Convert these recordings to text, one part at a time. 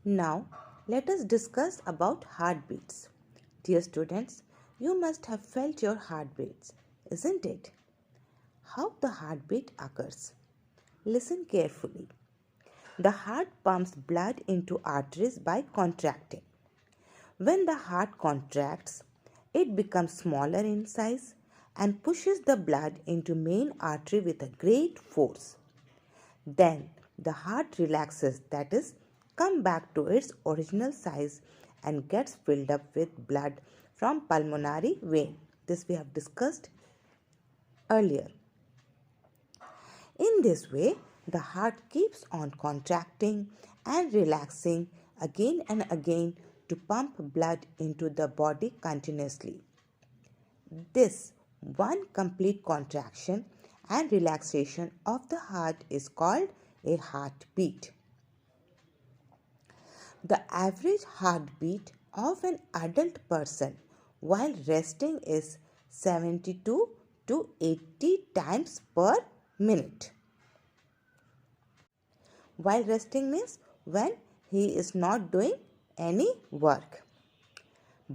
Now, let us discuss about heartbeats. Dear students, you must have felt your heartbeats, isn't it? How the heartbeat occurs. Listen carefully. The heart pumps blood into arteries by contracting. When the heart contracts, it becomes smaller in size and pushes the blood into main artery with a great force. Then the heart relaxes, that is, come back to its original size and gets filled up with blood from pulmonary vein. This we have discussed earlier. In this way, the heart keeps on contracting and relaxing again and again to pump blood into the body continuously. This one complete contraction and relaxation of the heart is called a heartbeat. The average heartbeat of an adult person while resting is 72 to 80 times per minute. While resting means when he is not doing any work.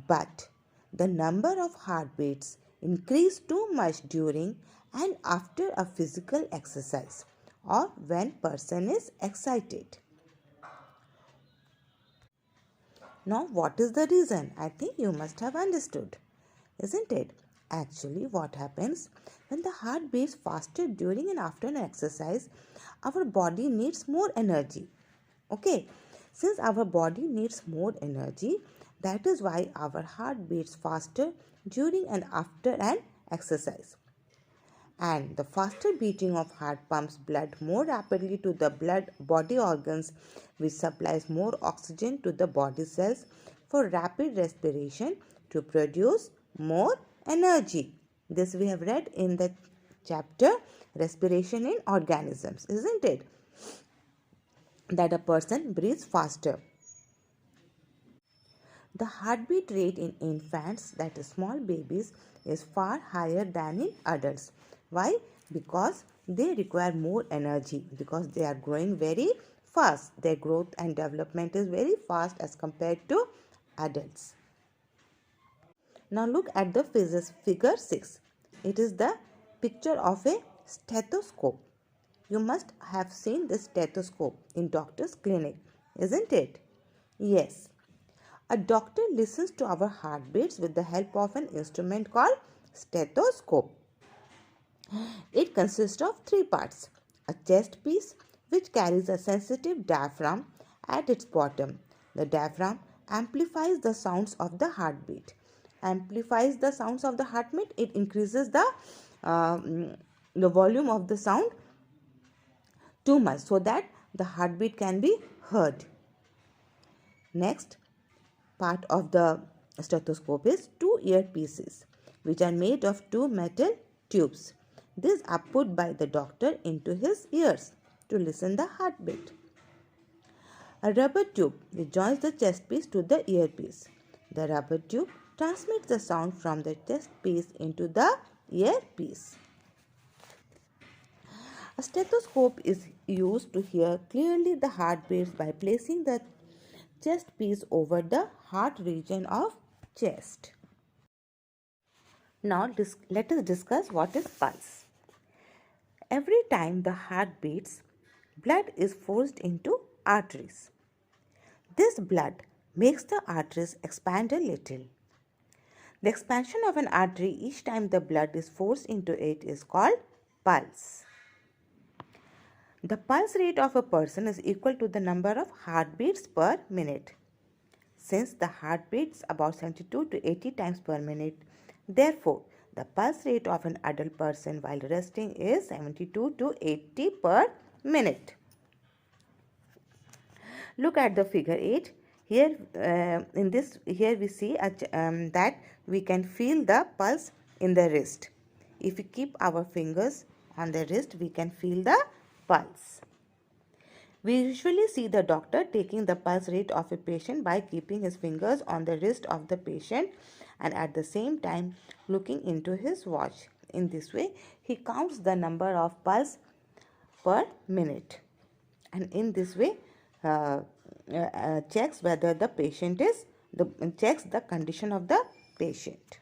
But the number of heartbeats increase too much during and after a physical exercise or when person is excited. Now, what is the reason? I think you must have understood, isn't it? Actually, what happens when the heart beats faster during and after an exercise, our body needs more energy. Okay, since our body needs more energy, that is why our heart beats faster during and after an exercise. And the faster beating of heart pumps blood more rapidly to the body organs, which supplies more oxygen to the body cells for rapid respiration to produce more energy. This we have read in the chapter Respiration in Organisms, isn't it? That a person breathes faster. The heartbeat rate in infants, that is small babies, is far higher than in adults. Why? Because they require more energy, because they are growing very fast. Their growth and development is very fast as compared to adults. Now look at the figure 6. It is the picture of a stethoscope. You must have seen this stethoscope in doctor's clinic, isn't it? Yes. A doctor listens to our heartbeats with the help of an instrument called stethoscope. It consists of three parts. A chest piece which carries a sensitive diaphragm at its bottom. The diaphragm amplifies the sounds of the heartbeat. Amplifies the sounds of the heartbeat. It increases the volume of the sound too much so that the heartbeat can be heard. Next part of the stethoscope is two earpieces which are made of two metal tubes. These are put by the doctor into his ears to listen the heartbeat. A rubber tube which joins the chest piece to the earpiece. The rubber tube transmits the sound from the chest piece into the earpiece. A stethoscope is used to hear clearly the heartbeats by placing the chest piece over the heart region of chest. Now let us discuss what is pulse. Every time the heart beats, blood is forced into arteries. This blood makes the arteries expand a little. The expansion of an artery each time the blood is forced into it is called pulse. The pulse rate of a person is equal to the number of heartbeats per minute. Since the heart beats about 72 to 80 times per minute, therefore, the pulse rate of an adult person while resting is 72 to 80 per minute. Look at the figure 8. Here, here we see that we can feel the pulse in the wrist. If we keep our fingers on the wrist, we can feel the pulse. We usually see the doctor taking the pulse rate of a patient by keeping his fingers on the wrist of the patient and at the same time looking into his watch. In this way, he counts the number of pulse per minute. And in this way, checks whether the patient is checks the condition of the patient.